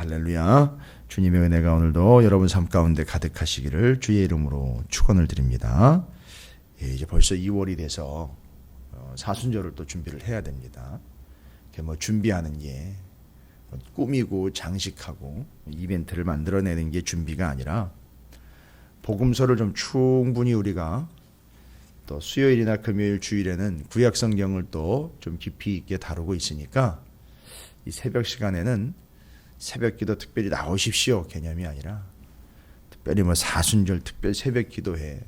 할렐루야. 주님의 은혜가 오늘도 여러분 삶 가운데 가득하시기를 주의 이름으로 축원을 드립니다. 이제 벌써 2월이 돼서 사순절을 또 준비를 해야 됩니다. 준비하는 게 꾸미고 장식하고 이벤트를 만들어내는 게 준비가 아니라 복음서를 좀 충분히 우리가 또 수요일이나 금요일 주일에는 구약 성경을 또 좀 깊이 있게 다루고 있으니까 이 새벽 시간에는 새벽 기도 특별히 나오십시오 개념이 아니라 특별히 사순절 특별 새벽 기도회,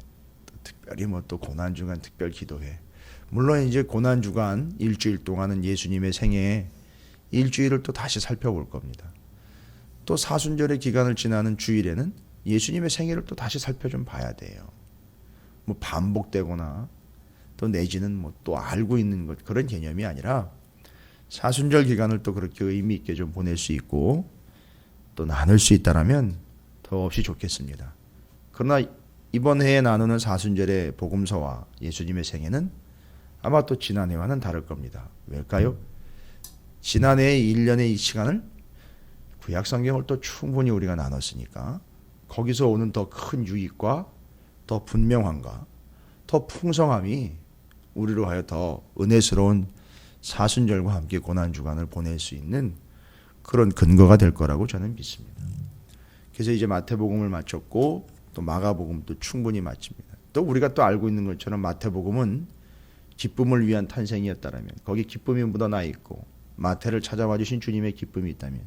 특별히 또 고난 주간 특별 기도회. 물론 이제 고난 주간 일주일 동안은 예수님의 생애 일주일을 또 다시 살펴볼 겁니다. 또 사순절의 기간을 지나는 주일에는 예수님의 생애를 또 다시 살펴좀 봐야 돼요. 반복되거나 또 내지는 또 알고 있는 것 그런 개념이 아니라 사순절 기간을 또 그렇게 의미 있게 좀 보낼 수 있고 또 나눌 수 있다라면 더없이 좋겠습니다. 그러나 이번 해에 나누는 사순절의 복음서와 예수님의 생애는 아마 또 지난해와는 다를 겁니다. 왜일까요? 지난해 1년의 이 시간을 구약 성경을 또 충분히 우리가 나눴으니까 거기서 오는 더 큰 유익과 더 분명함과 더 풍성함이 우리로 하여 더 은혜스러운 사순절과 함께 고난주간을 보낼 수 있는 그런 근거가 될 거라고 저는 믿습니다. 그래서 이제 마태복음을 마쳤고 또 마가복음도 충분히 마칩니다. 또 우리가 또 알고 있는 것처럼 마태복음은 기쁨을 위한 탄생이었다라면 거기 기쁨이 묻어나 있고 마태를 찾아와 주신 주님의 기쁨이 있다면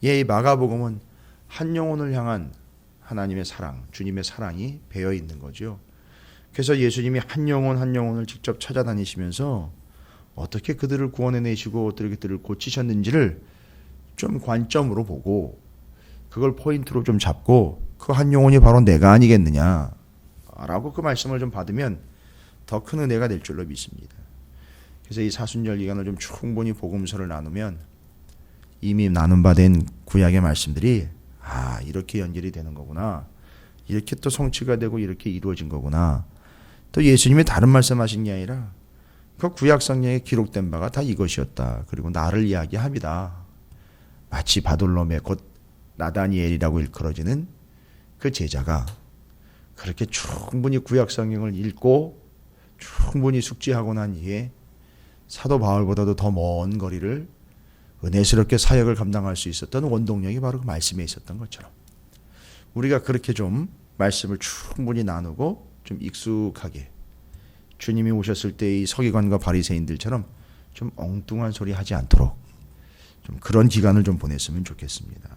이 마가복음은 한 영혼을 향한 하나님의 사랑, 주님의 사랑이 배어 있는 거죠. 그래서 예수님이 한 영혼 한 영혼을 직접 찾아다니시면서 어떻게 그들을 구원해내시고 어떻게 그들을 고치셨는지를 좀 관점으로 보고 그걸 포인트로 좀 잡고 그 한 영혼이 바로 내가 아니겠느냐라고 그 말씀을 좀 받으면 더 큰 은혜가 될 줄로 믿습니다. 그래서 이 사순절 기간을 좀 충분히 복음서를 나누면 이미 나눈 바 된 구약의 말씀들이 이렇게 연결이 되는 거구나. 이렇게 또 성취가 되고 이렇게 이루어진 거구나. 또 예수님이 다른 말씀하신 게 아니라 그 구약 성경에 기록된 바가 다 이것이었다. 그리고 나를 이야기합니다. 마치 바돌롬의 곧 나다니엘이라고 일컬어지는 그 제자가 그렇게 충분히 구약 성경을 읽고 충분히 숙지하고 난 이후에 사도 바울보다도 더 먼 거리를 은혜스럽게 사역을 감당할 수 있었던 원동력이 바로 그 말씀에 있었던 것처럼 우리가 그렇게 좀 말씀을 충분히 나누고 좀 익숙하게 주님이 오셨을 때 이 서기관과 바리새인들처럼 좀 엉뚱한 소리 하지 않도록 좀 그런 기간을 좀 보냈으면 좋겠습니다.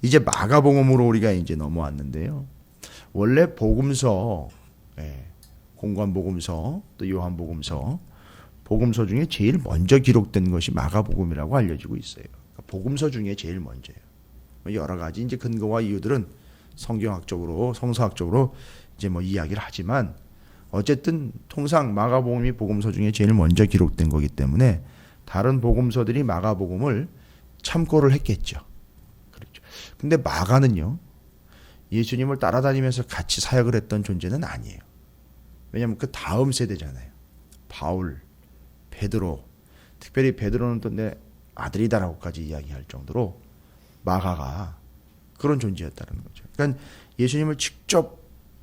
이제 마가복음으로 우리가 이제 넘어왔는데요. 원래 복음서, 공관복음서, 또 요한복음서, 복음서 중에 제일 먼저 기록된 것이 마가복음이라고 알려지고 있어요. 복음서 중에 제일 먼저예요. 여러 가지 이제 근거와 이유들은 성경학적으로, 성서학적으로 이제 이야기를 하지만 어쨌든 통상 마가복음이 복음서 중에 제일 먼저 기록된 거기 때문에 다른 복음서들이 마가복음을 참고를 했겠죠. 그렇죠. 근데 마가는요, 예수님을 따라다니면서 같이 사역을 했던 존재는 아니에요. 왜냐하면 그 다음 세대잖아요. 바울, 베드로, 특별히 베드로는 또 내 아들이다라고까지 이야기할 정도로 마가가 그런 존재였다는 거죠. 그러니까 예수님을 직접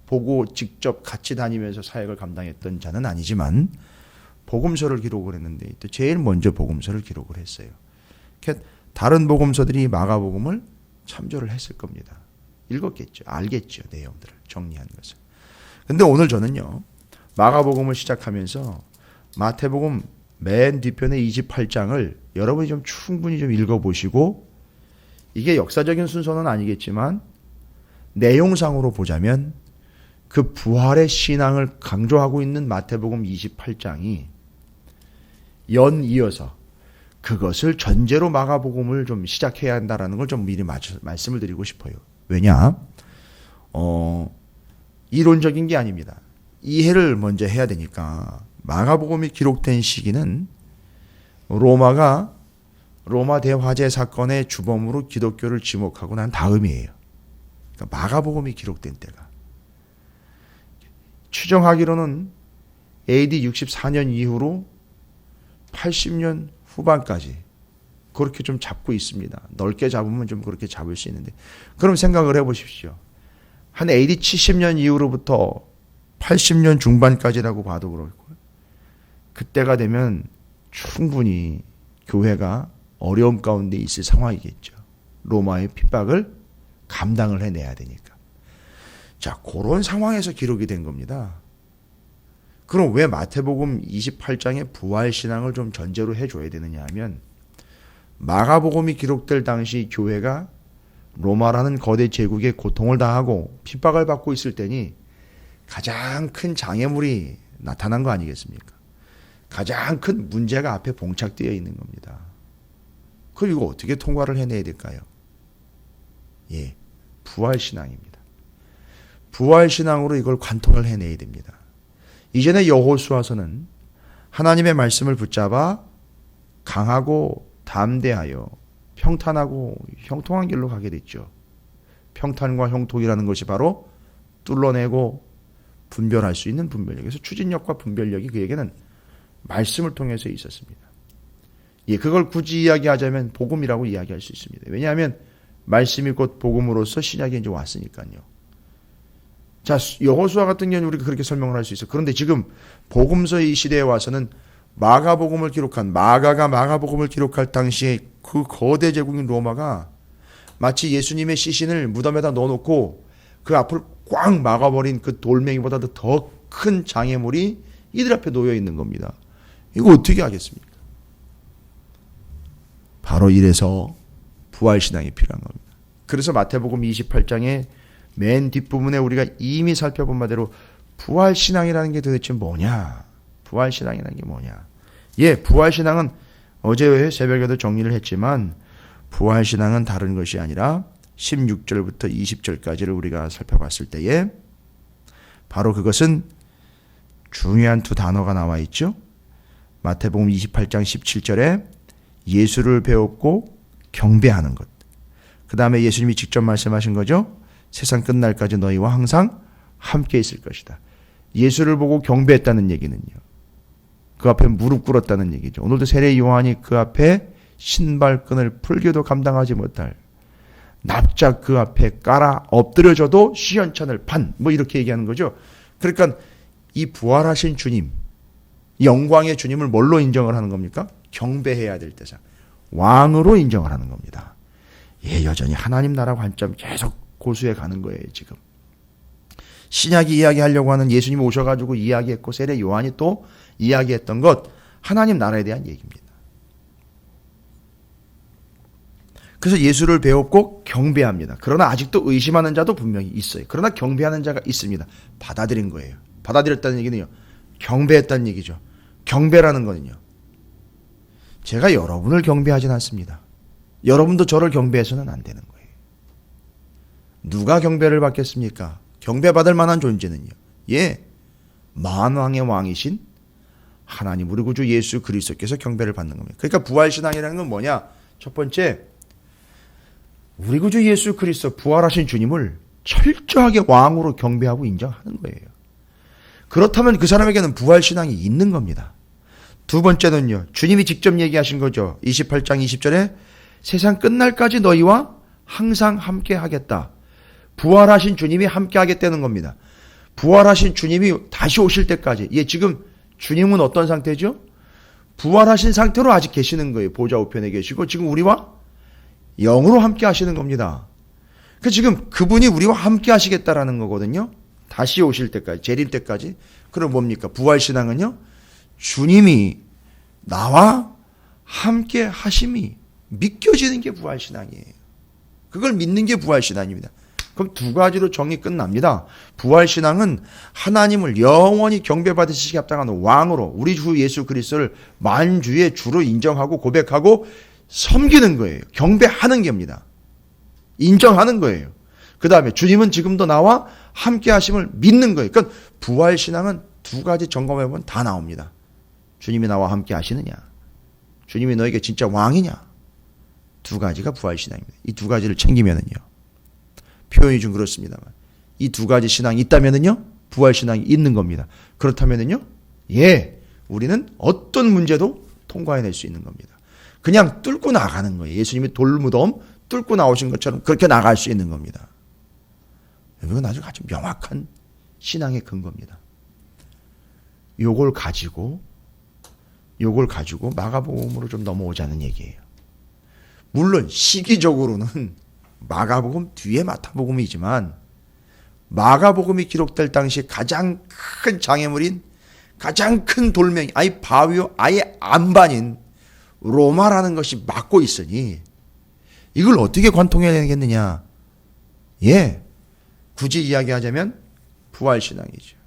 보고 직접 같이 다니면서 사역을 감당했던 자는 아니지만 복음서를 기록을 했는데 또 제일 먼저 복음서를 기록을 했어요. 그러니까 다른 복음서들이 마가복음을 참조를 했을 겁니다. 읽었겠죠. 알겠죠. 내용들을 정리한 것을. 근데 오늘 저는요. 마가복음을 시작하면서 마태복음 맨 뒤편의 28장을 여러분이 좀 충분히 좀 읽어보시고 이게 역사적인 순서는 아니겠지만 내용상으로 보자면 그 부활의 신앙을 강조하고 있는 마태복음 28장이 연이어서 그것을 전제로 마가복음을 좀 시작해야 한다는 걸 좀 미리 말씀을 드리고 싶어요. 왜냐? 이론적인 게 아닙니다. 이해를 먼저 해야 되니까 마가복음이 기록된 시기는 로마 대화재 사건의 주범으로 기독교를 지목하고 난 다음이에요. 그러니까 마가복음이 기록된 때가. 추정하기로는 AD 64년 이후로 80년 후반까지 그렇게 좀 잡고 있습니다. 넓게 잡으면 좀 그렇게 잡을 수 있는데, 그럼 생각을 해보십시오. 한 AD 70년 이후로부터 80년 중반까지라고 봐도 그렇고, 그때가 되면 충분히 교회가 어려움 가운데 있을 상황이겠죠. 로마의 핍박을 감당을 해내야 되니까. 자, 그런 상황에서 기록이 된 겁니다. 그럼 왜 마태복음 28장의 부활신앙을 좀 전제로 해줘야 되느냐 하면, 마가복음이 기록될 당시 교회가 로마라는 거대 제국의 고통을 당하고 핍박을 받고 있을 때니 가장 큰 장애물이 나타난 거 아니겠습니까? 가장 큰 문제가 앞에 봉착되어 있는 겁니다. 그럼 이거 어떻게 통과를 해내야 될까요? 예, 부활신앙입니다. 부활신앙으로 이걸 관통을 해내야 됩니다. 이전에 여호수아서는 하나님의 말씀을 붙잡아 강하고 담대하여 평탄하고 형통한 길로 가게 됐죠. 평탄과 형통이라는 것이 바로 뚫어내고 분별할 수 있는 분별력. 그래서 추진력과 분별력이 그에게는 말씀을 통해서 있었습니다. 예, 그걸 굳이 이야기하자면 복음이라고 이야기할 수 있습니다. 왜냐하면 말씀이 곧 복음으로서 신약이 이제 왔으니까요. 자, 여호수아 같은 경우는 우리가 그렇게 설명을 할 수 있어요. 그런데 지금 복음서의 이 시대에 와서는 마가복음을 기록한, 마가가 마가복음을 기록할 당시에 그 거대 제국인 로마가 마치 예수님의 시신을 무덤에다 넣어놓고 그 앞을 꽉 막아버린 그 돌멩이보다도 더 큰 장애물이 이들 앞에 놓여 있는 겁니다. 이거 어떻게 하겠습니까? 바로 이래서 부활신앙이 필요한 겁니다. 그래서 마태복음 28장의 맨 뒷부분에 우리가 이미 살펴본 바대로 부활신앙이라는 게 도대체 뭐냐? 부활신앙이라는 게 뭐냐? 예, 부활신앙은 어제 새벽에도 정리를 했지만 부활신앙은 다른 것이 아니라 16절부터 20절까지를 우리가 살펴봤을 때에 바로 그것은 중요한 두 단어가 나와 있죠. 마태복음 28장 17절에 예수를 배웠고 경배하는 것. 그 다음에 예수님이 직접 말씀하신 거죠. 세상 끝날까지 너희와 항상 함께 있을 것이다. 예수를 보고 경배했다는 얘기는요, 그 앞에 무릎 꿇었다는 얘기죠. 오늘도 세례 요한이 그 앞에 신발끈을 풀기도 감당하지 못할 납작 그 앞에 깔아 엎드려져도 시원찮을 판, 뭐 이렇게 얘기하는 거죠. 그러니까 이 부활하신 주님, 영광의 주님을 뭘로 인정을 하는 겁니까? 경배해야 될 대상, 왕으로 인정을 하는 겁니다. 예, 여전히 하나님 나라 관점 계속 고수해 가는 거예요. 지금 신약이 이야기하려고 하는, 예수님이 오셔가지고 이야기했고 세례 요한이 또 이야기했던 것, 하나님 나라에 대한 얘기입니다. 그래서 예수를 배웠고 경배합니다. 그러나 아직도 의심하는 자도 분명히 있어요. 그러나 경배하는 자가 있습니다. 받아들인 거예요. 받아들였다는 얘기는요, 경배했다는 얘기죠. 경배라는 거는요, 제가 여러분을 경배하진 않습니다. 여러분도 저를 경배해서는 안 되는 거예요. 누가 경배를 받겠습니까? 경배받을 만한 존재는요, 예, 만왕의 왕이신 하나님 우리 구주 예수 그리스도께서 경배를 받는 겁니다. 그러니까 부활신앙이라는 건 뭐냐? 첫 번째, 우리 구주 예수 그리스도 부활하신 주님을 철저하게 왕으로 경배하고 인정하는 거예요. 그렇다면 그 사람에게는 부활신앙이 있는 겁니다. 두 번째는요, 주님이 직접 얘기하신 거죠. 28장 20절에 세상 끝날까지 너희와 항상 함께 하겠다. 부활하신 주님이 함께 하겠다는 겁니다. 부활하신 주님이 다시 오실 때까지. 예, 지금 주님은 어떤 상태죠? 부활하신 상태로 아직 계시는 거예요. 보좌 우편에 계시고 지금 우리와 영으로 함께 하시는 겁니다. 그 지금 그분이 우리와 함께 하시겠다라는 거거든요. 다시 오실 때까지, 재림 때까지. 그럼 뭡니까? 부활신앙은요, 주님이 나와 함께 하심이 믿겨지는 게 부활신앙이에요. 그걸 믿는 게 부활신앙입니다. 그럼 두 가지로 정리 끝납니다. 부활신앙은 하나님을 영원히 경배받으시기 합당한 왕으로, 우리 주 예수 그리스도를 만주의 주로 인정하고 고백하고 섬기는 거예요. 경배하는 겁니다. 인정하는 거예요. 그 다음에 주님은 지금도 나와 함께 하심을 믿는 거예요. 그러니까 부활신앙은 두 가지 점검해보면 다 나옵니다. 주님이 나와 함께 하시느냐, 주님이 너에게 진짜 왕이냐, 두 가지가 부활신앙입니다. 이 두 가지를 챙기면은요, 표현이 좀 그렇습니다만 이 두 가지 신앙이 있다면은요, 부활신앙이 있는 겁니다. 그렇다면은요, 예, 우리는 어떤 문제도 통과해낼 수 있는 겁니다. 그냥 뚫고 나가는 거예요. 예수님이 돌무덤 뚫고 나오신 것처럼 그렇게 나갈 수 있는 겁니다. 이건 아주 명확한 신앙의 근거입니다. 요걸 가지고 마가복음으로 좀 넘어오자는 얘기예요. 물론 시기적으로는 마가복음 뒤에 마태복음이지만 마가복음이 기록될 당시 가장 큰 장애물인 가장 큰 돌멩이, 아예 바위요, 아예 안반인 로마라는 것이 막고 있으니 이걸 어떻게 관통해야 되겠느냐? 굳이 이야기하자면 부활신앙이죠.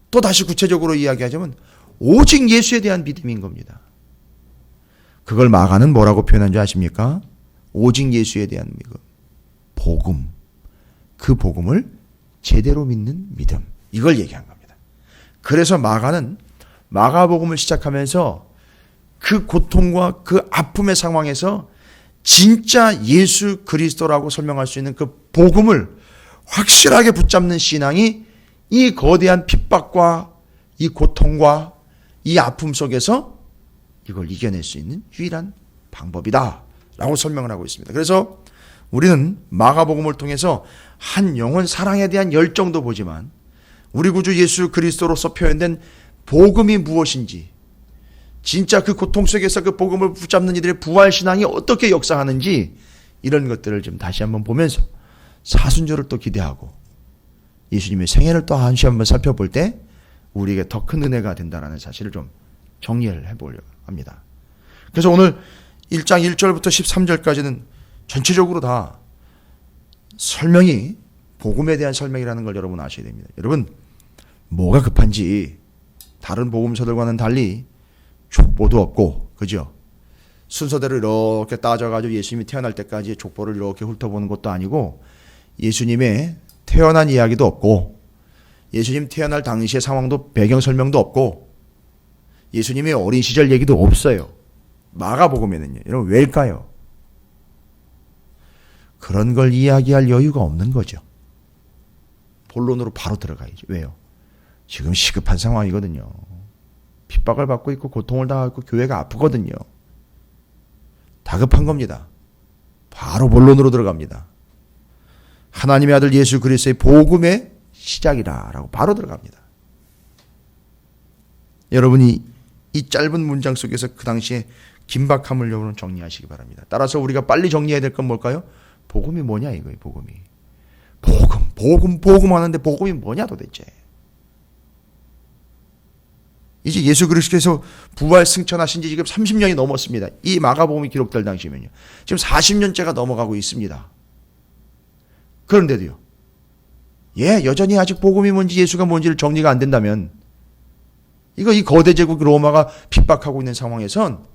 또 다시 구체적으로 이야기하자면 오직 예수에 대한 믿음인 겁니다. 그걸 마가는 뭐라고 표현한 줄 아십니까? 오직 예수에 대한 믿음, 복음, 그 복음을 제대로 믿는 믿음, 이걸 얘기한 겁니다. 그래서 마가는 마가복음을 시작하면서 그 고통과 그 아픔의 상황에서 진짜 예수 그리스도라고 설명할 수 있는 그 복음을 확실하게 붙잡는 신앙이 이 거대한 핍박과 이 고통과 이 아픔 속에서 이걸 이겨낼 수 있는 유일한 방법이다 라고 설명을 하고 있습니다. 그래서 우리는 마가복음을 통해서 한 영혼 사랑에 대한 열정도 보지만 우리 구주 예수 그리스도로서 표현된 복음이 무엇인지, 진짜 그 고통 속에서 그 복음을 붙잡는 이들의 부활신앙이 어떻게 역사하는지, 이런 것들을 좀 다시 한번 보면서 사순절을 또 기대하고 예수님의 생애를 또 한시 한번 살펴볼 때 우리에게 더 큰 은혜가 된다는 사실을 좀 정리를 해보려고 합니다. 그래서 오늘 1장 1절부터 13절까지는 전체적으로 다 설명이 복음에 대한 설명이라는 걸 여러분 아셔야 됩니다. 여러분, 뭐가 급한지 다른 복음서들과는 달리 족보도 없고, 그죠? 순서대로 이렇게 따져가지고 예수님이 태어날 때까지 족보를 이렇게 훑어보는 것도 아니고, 예수님의 태어난 이야기도 없고, 예수님 태어날 당시의 상황도 배경 설명도 없고, 예수님의 어린 시절 얘기도 없어요. 마가복음에는요. 여러분, 왜일까요? 그런 걸 이야기할 여유가 없는 거죠. 본론으로 바로 들어가야죠. 왜요? 지금 시급한 상황이거든요. 핍박을 받고 있고 고통을 당하고 교회가 아프거든요. 다급한 겁니다. 바로 본론으로 들어갑니다. 하나님의 아들 예수 그리스도의 복음의 시작이라고 바로 들어갑니다. 여러분이 이 짧은 문장 속에서 그 당시에 긴박함을 여러분 정리하시기 바랍니다. 따라서 우리가 빨리 정리해야 될 건 뭘까요? 복음이 뭐냐 이거예요. 복음이. 복음 하는데 복음이 뭐냐 도대체. 이제 예수 그리스도께서 부활 승천하신 지 지금 30년이 넘었습니다. 이 마가복음이 기록될 당시면요. 지금 40년째가 넘어가고 있습니다. 그런데도요. 여전히 아직 복음이 뭔지 예수가 뭔지를 정리가 안 된다면 이 거대 제국 로마가 핍박하고 있는 상황에선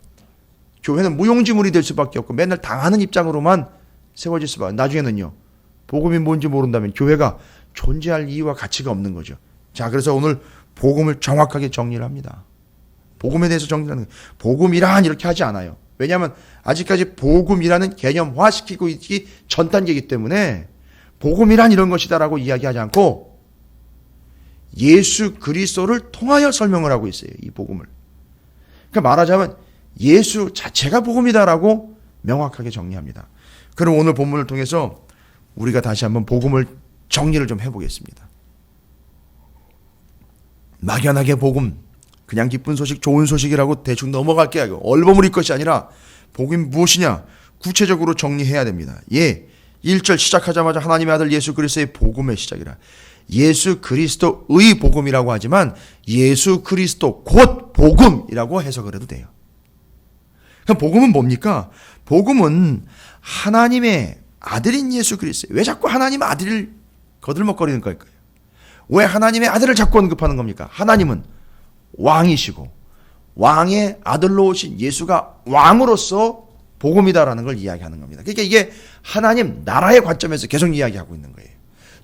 교회는 무용지물이 될 수밖에 없고 맨날 당하는 입장으로만 세워질 수밖에. 나중에는요. 복음이 뭔지 모른다면 교회가 존재할 이유와 가치가 없는 거죠. 자, 그래서 오늘 복음을 정확하게 정리를 합니다. 복음에 대해서 정리하는 거예요. 복음이란 이렇게 하지 않아요. 왜냐하면 아직까지 복음이라는 개념화시키고 있기 전 단계이기 때문에 복음이란 이런 것이다라고 이야기하지 않고 예수 그리스도를 통하여 설명을 하고 있어요. 이 복음을. 그러니까 말하자면 예수 자체가 복음이다라고 명확하게 정리합니다. 그럼 오늘 본문을 통해서 우리가 다시 한번 복음을 정리를 좀 해보겠습니다. 막연하게 복음, 그냥 기쁜 소식, 좋은 소식이라고 대충 넘어갈게요. 얼버무릴 것이 아니라 복음이 무엇이냐 구체적으로 정리해야 됩니다. 1절 시작하자마자 하나님의 아들 예수 그리스도의 복음의 시작이라. 예수 그리스도의 복음이라고 하지만 예수 그리스도 곧 복음이라고 해석을 해도 돼요. 그럼 복음은 뭡니까? 복음은 하나님의 아들인 예수 그리스도. 왜 자꾸 하나님의 아들을 거들먹거리는 걸까요? 왜 하나님의 아들을 자꾸 언급하는 겁니까? 하나님은 왕이시고 왕의 아들로 오신 예수가 왕으로서 복음이다라는 걸 이야기하는 겁니다. 그러니까 이게 하나님 나라의 관점에서 계속 이야기하고 있는 거예요.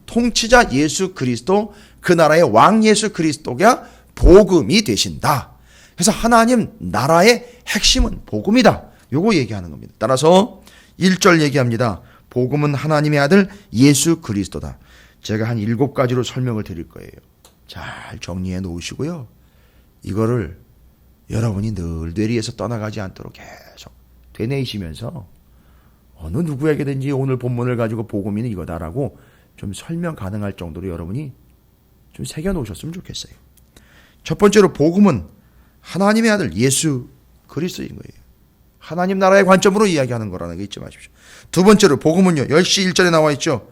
통치자 예수 그리스도, 그 나라의 왕 예수 그리스도가 복음이 되신다. 그래서 하나님 나라의 핵심은 복음이다. 요거 얘기하는 겁니다. 따라서 1절 얘기합니다. 복음은 하나님의 아들 예수 그리스도다. 제가 한 7가지로 설명을 드릴 거예요. 잘 정리해 놓으시고요. 이거를 여러분이 늘 뇌리에서 떠나가지 않도록 계속 되뇌이시면서 어느 누구에게든지 오늘 본문을 가지고 복음은 이거다라고 좀 설명 가능할 정도로 여러분이 좀 새겨놓으셨으면 좋겠어요. 첫 번째로 복음은 하나님의 아들 예수 그리스도인 거예요. 하나님 나라의 관점으로 이야기하는 거라는 거 잊지 마십시오. 두 번째로 복음은요. 10시 1절에 나와 있죠.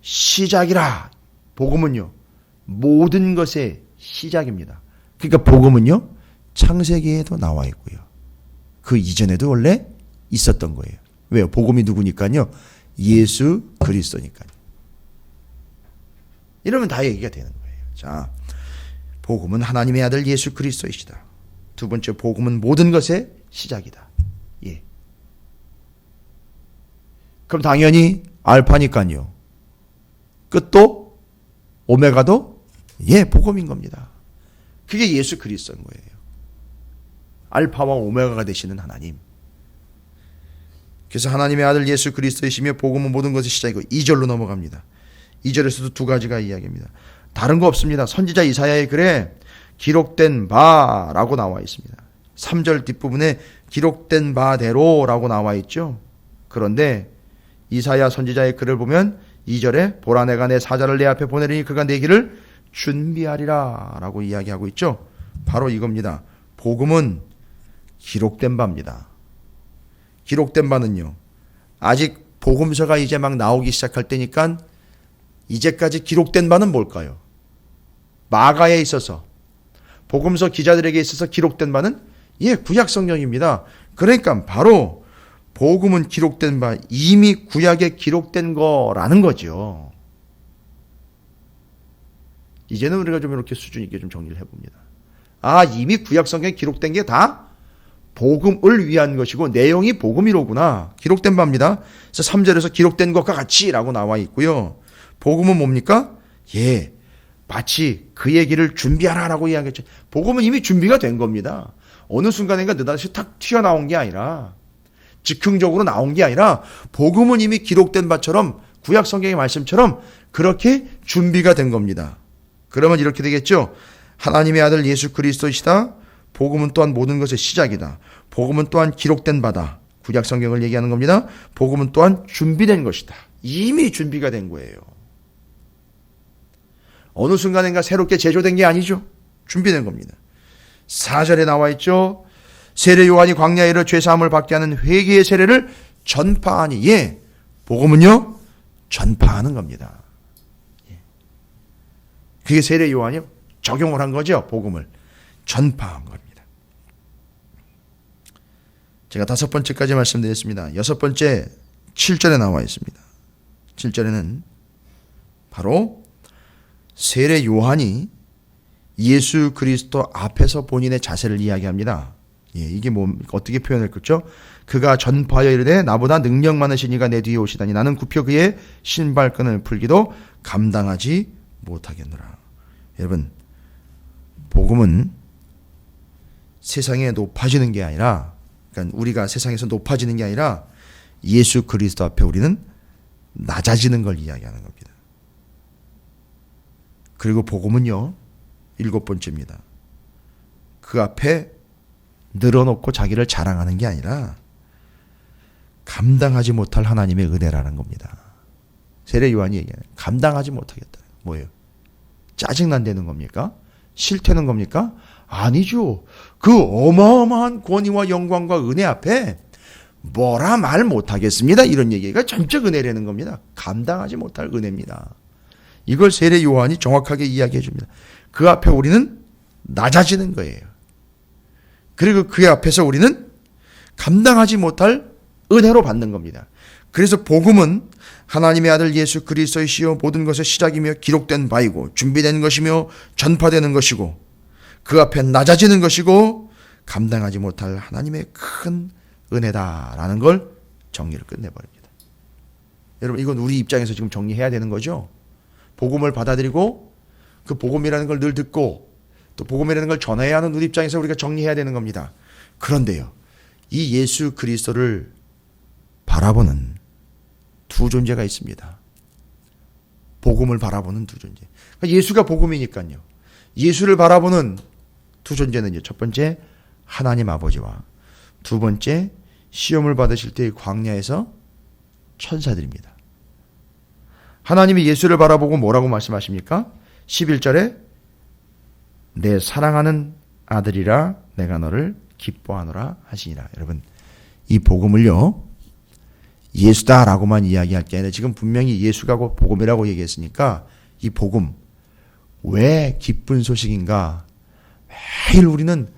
시작이라. 복음은요. 모든 것의 시작입니다. 그러니까 복음은요. 창세기에도 나와 있고요. 그 이전에도 원래 있었던 거예요. 왜요? 복음이 누구니까요? 예수 그리스도니까요. 이러면 다 얘기가 되는 거예요. 자, 복음은 하나님의 아들 예수 그리스도이시다. 두 번째, 복음은 모든 것의 시작이다. 그럼 당연히 알파니까요. 끝도 오메가도 복음인 겁니다. 그게 예수 그리스도인 거예요. 알파와 오메가가 되시는 하나님. 그래서 하나님의 아들 예수 그리스도이시며 복음은 모든 것의 시작이고 2절로 넘어갑니다. 2절에서도 두 가지가 이야기합니다. 다른 거 없습니다. 선지자 이사야의 글에 기록된 바라고 나와 있습니다. 3절 뒷부분에 기록된 바대로라고 나와 있죠. 그런데 이사야 선지자의 글을 보면 2절에 보라 내가 내 사자를 내 앞에 보내리니 그가 내 길을 준비하리라 라고 이야기하고 있죠. 바로 이겁니다. 복음은 기록된 바입니다. 기록된 바는요. 아직 복음서가 이제 막 나오기 시작할 때니까 이제까지 기록된 바는 뭘까요? 마가에 있어서 복음서 기자들에게 있어서 기록된 바는 구약 성경입니다. 그러니까 바로 복음은 기록된 바, 이미 구약에 기록된 거라는 거죠. 이제는 우리가 좀 이렇게 수준 있게 좀 정리를 해봅니다. 이미 구약 성경에 기록된 게 다 복음을 위한 것이고 내용이 복음이로구나. 기록된 바입니다. 그래서 3절에서 기록된 것과 같이라고 나와 있고요. 복음은 뭡니까? 마치 그 얘기를 준비하라라고 이야기했죠. 복음은 이미 준비가 된 겁니다. 어느 순간인가 느닷없이 탁 튀어나온 게 아니라 즉흥적으로 나온 게 아니라 복음은 이미 기록된 바처럼 구약 성경의 말씀처럼 그렇게 준비가 된 겁니다. 그러면 이렇게 되겠죠. 하나님의 아들 예수 그리스도이시다. 복음은 또한 모든 것의 시작이다. 복음은 또한 기록된 바다. 구약 성경을 얘기하는 겁니다. 복음은 또한 준비된 것이다. 이미 준비가 된 거예요. 어느 순간인가 새롭게 제조된 게 아니죠. 준비된 겁니다. 4절에 나와 있죠. 세례 요한이 광야에 이르러 죄사함을 받게 하는 회개의 세례를 전파하니 복음은요 전파하는 겁니다. 그게 세례 요한이 적용을 한 거죠. 복음을 전파한 겁니다. 제가 5번째까지 말씀드렸습니다. 6번째 7절에 나와 있습니다. 7절에는 바로 세례 요한이 예수 그리스도 앞에서 본인의 자세를 이야기합니다. 이게 어떻게 표현할까요? 그가 전파하여 이르되 나보다 능력 많으신 이가 내 뒤에 오시다니 나는 굽혀 그의 신발끈을 풀기도 감당하지 못하겠노라. 여러분, 복음은 세상에 높아지는 게 아니라, 그러니까 우리가 세상에서 높아지는 게 아니라 예수 그리스도 앞에 우리는 낮아지는 걸 이야기하는 겁니다. 그리고 복음은요, 7번째입니다. 그 앞에 늘어놓고 자기를 자랑하는 게 아니라 감당하지 못할 하나님의 은혜라는 겁니다. 세례 요한이 얘기하는 감당하지 못하겠다. 뭐예요? 짜증난다는 겁니까? 싫다는 겁니까? 아니죠. 그 어마어마한 권위와 영광과 은혜 앞에 뭐라 말 못하겠습니다. 이런 얘기가 전적 은혜라는 겁니다. 감당하지 못할 은혜입니다. 이걸 세례 요한이 정확하게 이야기해 줍니다. 그 앞에 우리는 낮아지는 거예요. 그리고 그 앞에서 우리는 감당하지 못할 은혜로 받는 겁니다. 그래서 복음은 하나님의 아들 예수 그리스도이시여 모든 것의 시작이며 기록된 바이고 준비된 것이며 전파되는 것이고 그 앞에 낮아지는 것이고 감당하지 못할 하나님의 큰 은혜다라는 걸 정리를 끝내버립니다. 여러분, 이건 우리 입장에서 지금 정리해야 되는 거죠. 복음을 받아들이고 그 복음이라는 걸 늘 듣고 또 복음이라는 걸 전해야 하는 우리 입장에서 우리가 정리해야 되는 겁니다. 그런데요, 이 예수 그리스도를 바라보는 두 존재가 있습니다. 복음을 바라보는 두 존재. 그러니까 예수가 복음이니까요. 예수를 바라보는 두 존재는요. 첫 번째 하나님 아버지와 두 번째 시험을 받으실 때 광야에서 천사들입니다. 하나님이 예수를 바라보고 뭐라고 말씀하십니까? 11절에 내 사랑하는 아들이라 내가 너를 기뻐하노라 하시니라. 여러분, 이 복음을요, 예수다라고만 이야기할 게 아니라 지금 분명히 예수가 곧 복음이라고 얘기했으니까 이 복음, 왜 기쁜 소식인가? 매일 우리는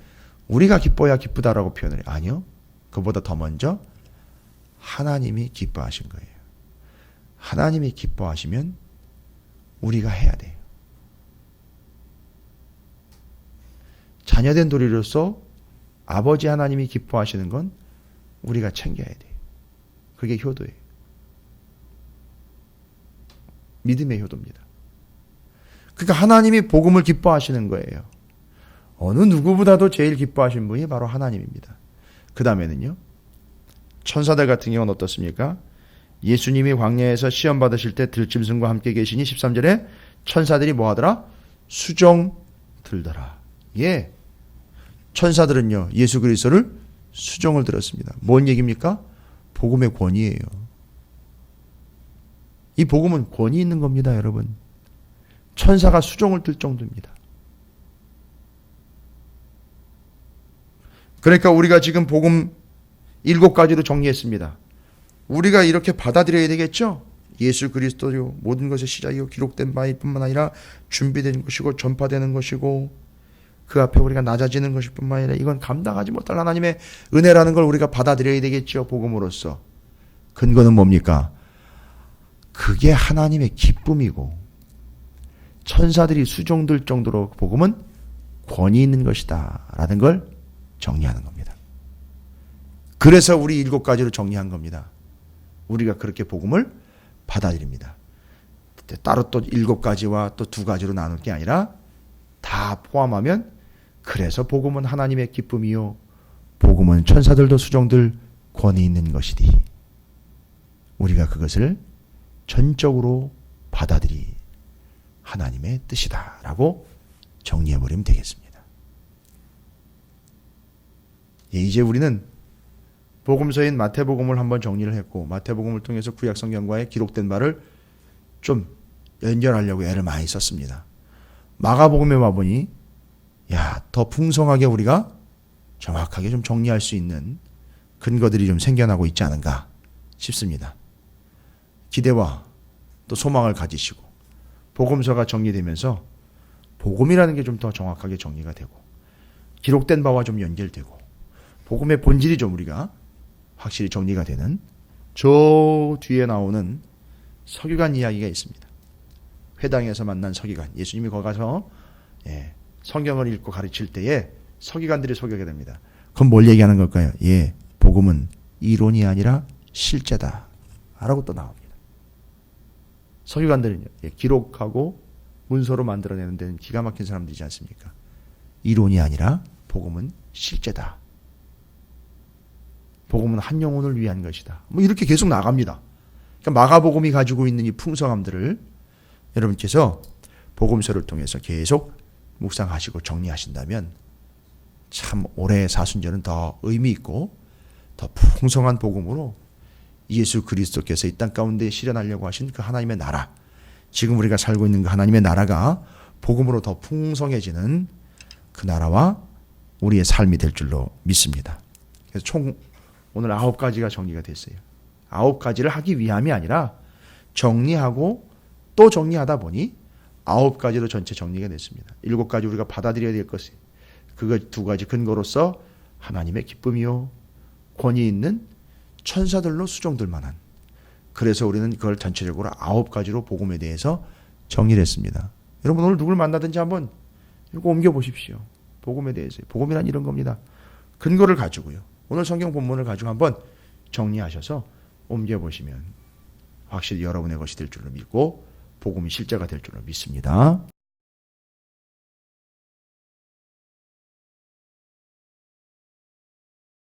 우리가 기뻐야 기쁘다라고 표현을 해요. 아니요. 그보다 더 먼저 하나님이 기뻐하신 거예요. 하나님이 기뻐하시면 우리가 해야 돼요. 자녀된 도리로서 아버지 하나님이 기뻐하시는 건 우리가 챙겨야 돼요. 그게 효도예요. 믿음의 효도입니다. 그러니까 하나님이 복음을 기뻐하시는 거예요. 어느 누구보다도 제일 기뻐하신 분이 바로 하나님입니다. 그 다음에는요, 천사들 같은 경우는 어떻습니까? 예수님이 광야에서 시험 받으실 때 들짐승과 함께 계시니 13절에 천사들이 뭐 하더라? 수종 들더라. 예. 천사들은요, 예수 그리스도를 수종을 들었습니다. 뭔 얘기입니까? 복음의 권위예요. 이 복음은 권위 있는 겁니다, 여러분. 천사가 수종을 들 정도입니다. 그러니까 우리가 지금 복음 7가지로 정리했습니다. 우리가 이렇게 받아들여야 되겠죠? 예수 그리스도요, 모든 것의 시작이요, 기록된 바일 뿐만 아니라 준비된 것이고 전파되는 것이고 그 앞에 우리가 낮아지는 것일 뿐만 아니라 이건 감당하지 못할 하나님의 은혜라는 걸 우리가 받아들여야 되겠죠, 복음으로서. 근거는 뭡니까? 그게 하나님의 기쁨이고 천사들이 수종들 정도로 복음은 권위 있는 것이다 라는 걸 정리하는 겁니다. 그래서 우리 7가지로 정리한 겁니다. 우리가 그렇게 복음을 받아들입니다. 따로 또 7가지와 또 2가지로 나눌 게 아니라 다 포함하면 그래서 복음은 하나님의 기쁨이요 복음은 천사들도 수종들 권위 있는 것이디. 우리가 그것을 전적으로 받아들이 하나님의 뜻이다 라고 정리해버리면 되겠습니다. 예, 이제 우리는 복음서인 마태복음을 한번 정리를 했고 마태복음을 통해서 구약성경과의 기록된 바를 좀 연결하려고 애를 많이 썼습니다. 마가복음에 와보니 더 풍성하게 우리가 정확하게 좀 정리할 수 있는 근거들이 좀 생겨나고 있지 않은가 싶습니다. 기대와 또 소망을 가지시고 복음서가 정리되면서 복음이라는 게 좀 더 정확하게 정리가 되고 기록된 바와 좀 연결되고 복음의 본질이 좀 우리가 확실히 정리가 되는 저 뒤에 나오는 서기관 이야기가 있습니다. 회당에서 만난 서기관. 예수님이 거기 가서 성경을 읽고 가르칠 때에 서기관들이 소개가 됩니다. 그럼 뭘 얘기하는 걸까요? 예, 복음은 이론이 아니라 실제다 라고 또 나옵니다. 서기관들은요, 기록하고 문서로 만들어내는 데는 기가 막힌 사람들이지 않습니까? 이론이 아니라 복음은 실제다. 복음은 한 영혼을 위한 것이다. 뭐 이렇게 계속 나갑니다. 그러니까 마가복음이 가지고 있는 이 풍성함들을 여러분께서 복음서를 통해서 계속 묵상하시고 정리하신다면 참 올해의 사순절은 더 의미 있고 더 풍성한 복음으로 예수 그리스도께서 이 땅 가운데 실현하려고 하신 그 하나님의 나라, 지금 우리가 살고 있는 그 하나님의 나라가 복음으로 더 풍성해지는 그 나라와 우리의 삶이 될 줄로 믿습니다. 그래서 총 오늘 9가지가 정리가 됐어요. 9가지를 하기 위함이 아니라 정리하고 또 정리하다 보니 9가지로 전체 정리가 됐습니다. 7가지 우리가 받아들여야 될 것이 그거 2가지 근거로서 하나님의 기쁨이요 권위 있는 천사들로 수종될 만한, 그래서 우리는 그걸 전체적으로 9가지로 복음에 대해서 정리를 했습니다. 여러분 오늘 누굴 만나든지 한번 이거 옮겨보십시오. 복음에 대해서. 복음이란 이런 겁니다. 근거를 가지고요. 오늘 성경 본문을 가지고 한번 정리하셔서 옮겨보시면 확실히 여러분의 것이 될 줄로 믿고 복음이 실제가 될 줄로 믿습니다.